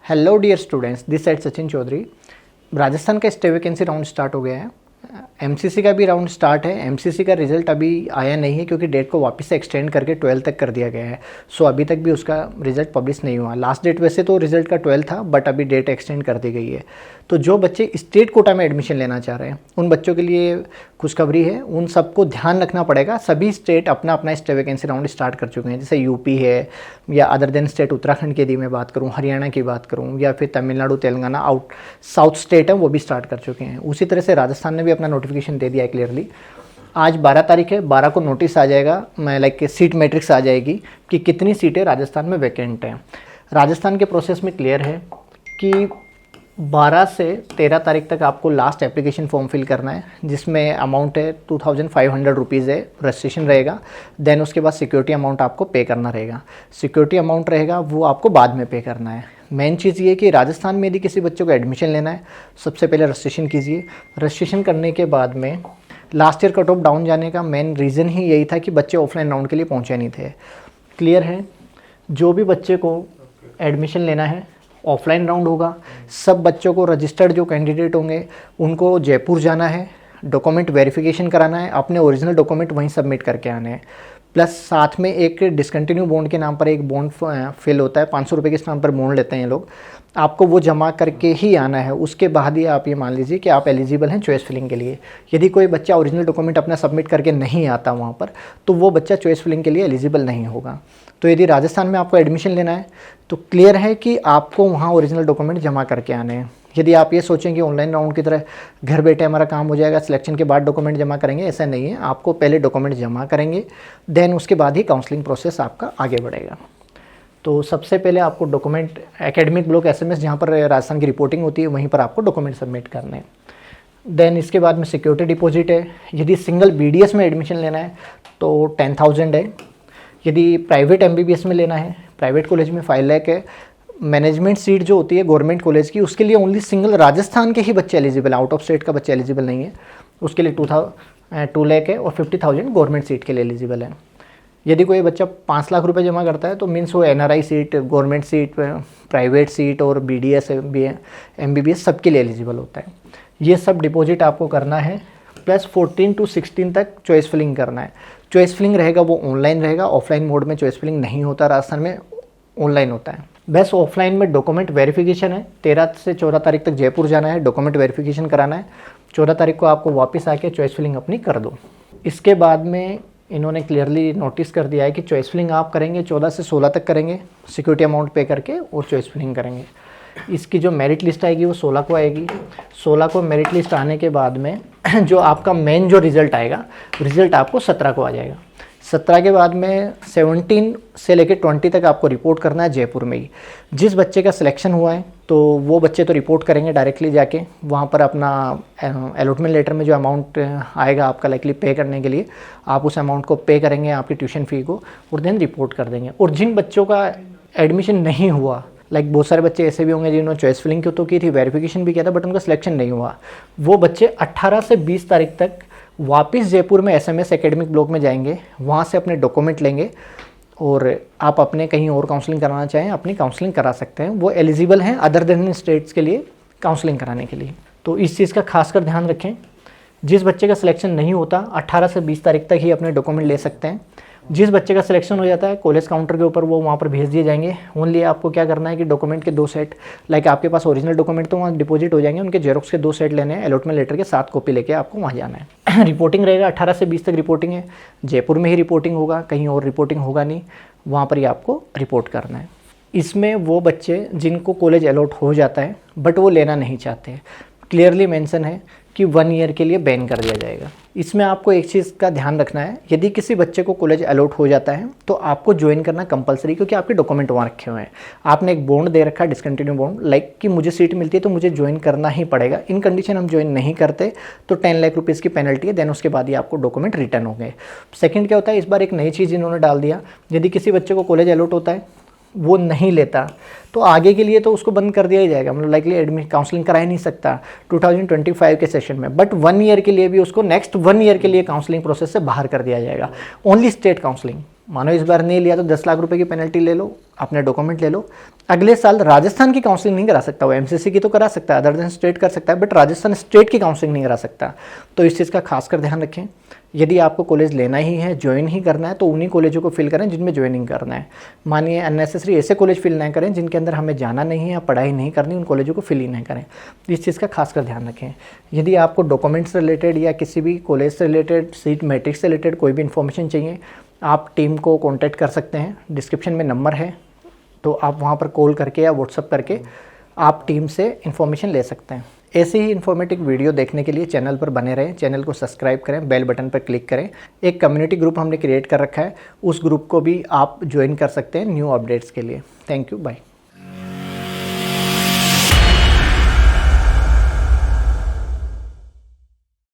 Hello dear students, this side Sachin Chaudhary. Rajasthan का stay vacancy round start हो गया है। एमसीसी का भी राउंड स्टार्ट है। एमसीसी का रिजल्ट अभी आया नहीं है क्योंकि डेट को वापस से एक्सटेंड करके 12 तक कर दिया गया है। सो अभी तक भी उसका रिजल्ट पब्लिश नहीं हुआ। लास्ट डेट वैसे तो रिजल्ट का 12 था, बट अभी डेट एक्सटेंड कर दी गई है। तो जो बच्चे स्टेट कोटा में एडमिशन लेना चाह रहे हैं उन बच्चों के लिए खुशखबरी है। उन सबको ध्यान रखना पड़ेगा। सभी स्टेट अपना अपना स्टे वैकेंसी राउंड स्टार्ट कर चुके हैं। जैसे यूपी है या अदर देन स्टेट, उत्तराखंड की यदि मैं बात करूँ, हरियाणा की बात करूँ, या फिर Tamil Nadu, Telangana, out south state है वो भी स्टार्ट कर चुके हैं। उसी तरह से राजस्थान ने भी अपना नोटिफिकेशन दे दिया है क्लियरली। आज 12 तारीख है, 12 को नोटिस आ जाएगा, मैं सीट मैट्रिक्स आ जाएगी कि कितनी सीटें राजस्थान में वैकेंट हैं। राजस्थान के प्रोसेस में क्लियर है कि 12 से 13 तारीख तक आपको लास्ट एप्लीकेशन फॉर्म फिल करना है, जिसमें अमाउंट है 2500 रुपीज़ है, रजिस्ट्रेशन रहेगा। देन उसके बाद सिक्योरिटी अमाउंट आपको पे करना रहेगा। सिक्योरिटी अमाउंट रहेगा वो आपको बाद में पे करना है। मेन चीज़ ये कि राजस्थान में यदि किसी बच्चे को एडमिशन लेना है, सबसे पहले रजिस्ट्रेशन कीजिए। रजिस्ट्रेशन करने के बाद में last year cut off down जाने का मेन रीज़न ही यही था कि बच्चे ऑफलाइन राउंड के लिए पहुँचे नहीं थे। क्लियर है? जो भी बच्चे को एडमिशन लेना है ऑफलाइन राउंड होगा। सब बच्चों को रजिस्टर्ड जो कैंडिडेट होंगे उनको जयपुर जाना है, डॉक्यूमेंट वेरिफिकेशन कराना है, अपने ओरिजिनल डॉक्यूमेंट वहीं सबमिट करके आने हैं। प्लस साथ में एक डिसकंटिन्यू बॉन्ड के नाम पर एक बॉन्ड फिल होता है, 500 रुपये के नाम पर बॉन्ड लेते हैं ये लोग। आपको वो जमा करके ही आना है। उसके बाद ही आप ये मान लीजिए कि आप एलिजिबल हैं चॉइस फिलिंग के लिए। यदि कोई बच्चा ओरिजिनल डॉक्यूमेंट अपना सबमिट करके नहीं आता वहाँ पर, तो वो बच्चा चॉइस फिलिंग के लिए एलिजिबल नहीं होगा। तो यदि राजस्थान में आपको एडमिशन लेना है तो क्लियर है कि आपको वहाँ ओरिजिनल डॉक्यूमेंट जमा करके आने हैं। यदि आप ये सोचें कि ऑनलाइन राउंड की तरह घर बैठे हमारा काम हो जाएगा, सिलेक्शन के बाद डॉक्यूमेंट जमा करेंगे, ऐसा नहीं है। आपको पहले डॉक्यूमेंट जमा करेंगे, देन उसके बाद ही काउंसलिंग प्रोसेस आपका आगे बढ़ेगा। तो सबसे पहले आपको डॉक्यूमेंट एकेडमिक ब्लॉक एसएमएस, जहाँ पर राजस्थान की रिपोर्टिंग होती है, वहीं पर आपको डॉक्यूमेंट सबमिट करने हैं। देन इसके बाद में सिक्योरिटी डिपॉजिट है। यदि सिंगल बीडीएस में एडमिशन लेना है तो 10,000 है। यदि प्राइवेट एमबीबीएस में लेना है, प्राइवेट कॉलेज में 5 लाख है। मैनेजमेंट सीट जो होती है गवर्नमेंट कॉलेज की, उसके लिए ओनली सिंगल राजस्थान के ही बच्चे एलिजिबल है, आउट ऑफ स्टेट का बच्चा एलिजिबल नहीं है। उसके लिए 2 लाख है और 50,000 गवर्नमेंट सीट के लिए एलिजिबल है। यदि कोई बच्चा 5 लाख रुपए जमा करता है तो मीन्स वो NRI seat, government seat, private seat और बीडीएस, एमबीबीएस सबके लिए एलिजिबल होता है। ये सब डिपॉजिट आपको करना है। प्लस 14 to 16 तक चॉइस फिलिंग करना है। चॉइस फिलिंग रहेगा वो ऑनलाइन रहेगा। ऑफलाइन मोड में चॉइस फिलिंग नहीं होता, राजस्थान में ऑनलाइन होता है। बस ऑफलाइन में डॉक्यूमेंट वेरिफिकेशन है। 13 से 14 तारीख तक जयपुर जाना है, डॉक्यूमेंट वेरिफिकेशन कराना है। 14 तारीख को आपको वापस आके चॉइस फिलिंग अपनी कर दो। इसके बाद में इन्होंने क्लियरली नोटिस कर दिया है कि चॉइस फिलिंग आप करेंगे 14 से 16 तक करेंगे, सिक्योरिटी अमाउंट पे करके और चॉइस फिलिंग करेंगे। इसकी जो मेरिट लिस्ट आएगी वो 16 को आएगी। 16 को मेरिट लिस्ट आने के बाद में जो आपका मेन जो रिज़ल्ट आएगा, रिज़ल्ट आपको 17 को आ जाएगा। 17 के बाद में 17 से लेकर 20 तक आपको रिपोर्ट करना है जयपुर में ही। जिस बच्चे का सिलेक्शन हुआ है तो वो बच्चे तो रिपोर्ट करेंगे डायरेक्टली जाके वहाँ पर। अपना अलॉटमेंट लेटर में जो अमाउंट आएगा आपका लाइकली पे करने के लिए, आप उस अमाउंट को पे करेंगे, आपकी ट्यूशन फ़ी को, और देन रिपोर्ट कर देंगे। और जिन बच्चों का एडमिशन नहीं हुआ, लाइक बहुत सारे बच्चे ऐसे भी होंगे जिन्होंने चॉइस फिलिंग की तो की थी, वेरिफिकेशन भी किया था, बट उनका सिलेक्शन नहीं हुआ, वो बच्चे 18 से 20 तारीख तक वापस जयपुर में एसएमएस एकेडमिक ब्लॉक में जाएंगे। वहाँ से अपने डॉक्यूमेंट लेंगे और आप अपने कहीं और काउंसलिंग कराना चाहें अपनी काउंसलिंग करा सकते हैं। वो एलिजिबल हैं अदर देन स्टेट्स के लिए काउंसलिंग कराने के लिए। तो इस चीज़ का खासकर ध्यान रखें। जिस बच्चे का सिलेक्शन नहीं होता 18 से 20 तारीख तक ही अपने डॉक्यूमेंट ले सकते हैं। जिस बच्चे का सिलेक्शन हो जाता है कॉलेज काउंटर के ऊपर वो वहाँ पर भेज दिए जाएंगे। ओनली आपको क्या करना है कि डॉक्यूमेंट के 2 सेट, लाइक आपके पास ओरिजिनल डॉक्यूमेंट तो वहाँ डिपॉजिट हो जाएंगे, उनके जेरोक्स के 2 सेट लेने हैं, अलॉटमेंट लेटर के 7 कॉपी लेके आपको वहाँ जाना है। रिपोर्टिंग रहेगा 18 से 20 तक रिपोर्टिंग है। जयपुर में ही रिपोर्टिंग होगा, कहीं और रिपोर्टिंग होगा नहीं, वहाँ पर ही आपको रिपोर्ट करना है। इसमें वो बच्चे जिनको कॉलेज अलॉट हो जाता है बट वो लेना नहीं चाहते, क्लियरली मेंशन है कि 1 ईयर के लिए बैन कर दिया जाएगा। इसमें आपको एक चीज़ का ध्यान रखना है, यदि किसी बच्चे को कॉलेज अलॉट हो जाता है तो आपको ज्वाइन करना कंपलसरी, क्योंकि आपके डॉक्यूमेंट वहाँ रखे हुए हैं। आपने एक बॉन्ड दे रखा है, डिसकंटिन्यू बॉन्ड, लाइक कि मुझे सीट मिलती है तो मुझे ज्वाइन करना ही पड़ेगा। इन कंडीशन हम ज्वाइन नहीं करते तो 10 लाख रुपीज़ की पेनल्टी है। देन उसके बाद ही आपको डॉक्यूमेंट रिटर्न होंगे। सेकेंड क्या होता है, इस बार एक नई चीज़ इन्होंने डाल दिया, यदि किसी बच्चे को कॉलेज अलॉट होता है वो नहीं लेता तो आगे के लिए तो उसको बंद कर दिया ही जाएगा, मतलब लाइकली एडमिट काउंसलिंग करा ही नहीं सकता 2025 के सेशन में। बट 1 ईयर के लिए भी उसको नेक्स्ट 1 ईयर के लिए काउंसलिंग प्रोसेस से बाहर कर दिया जाएगा। ओनली स्टेट काउंसलिंग, मानो इस बार नहीं लिया तो 10 लाख रुपए की पेनल्टी ले लो, अपने डॉक्यूमेंट ले लो। अगले साल राजस्थान की काउंसलिंग नहीं करा सकता वो, एमसीसी की तो करा सकता है, अदर देन स्टेट कर सकता है, बट राजस्थान स्टेट की काउंसलिंग नहीं करा सकता। तो इस चीज़ का खासकर ध्यान रखें। यदि आपको कॉलेज लेना ही है, ज्वाइन ही करना है, तो उन्हीं कॉलेजों को फिल करें जिनमें ज्वाइनिंग करना है। मानिए अननेसेसरी ऐसे कॉलेज फिल ना करें जिनके अंदर हमें जाना नहीं है या पढ़ाई नहीं करनी, उन कॉलेजों को फिल ही नहीं करें। इस चीज़ का खासकर ध्यान रखें। यदि आपको डॉक्यूमेंट्स रिलेटेड या किसी भी कॉलेज से रिलेटेड, सीट मैट्रिक्स से रिलेटेड कोई भी इन्फॉर्मेशन चाहिए, आप टीम को कॉन्टैक्ट कर सकते हैं। डिस्क्रिप्शन में नंबर है, तो आप वहाँ पर कॉल करके या व्हाट्सअप करके आप टीम से इन्फॉर्मेशन ले सकते हैं। ऐसे ही इन्फॉर्मेटिव वीडियो देखने के लिए चैनल पर बने रहें, चैनल को सब्सक्राइब करें, बेल बटन पर क्लिक करें। एक कम्युनिटी ग्रुप हमने क्रिएट कर रखा है, उस ग्रुप को भी आप ज्वाइन कर सकते हैं न्यू अपडेट्स के लिए। Thank you, bye.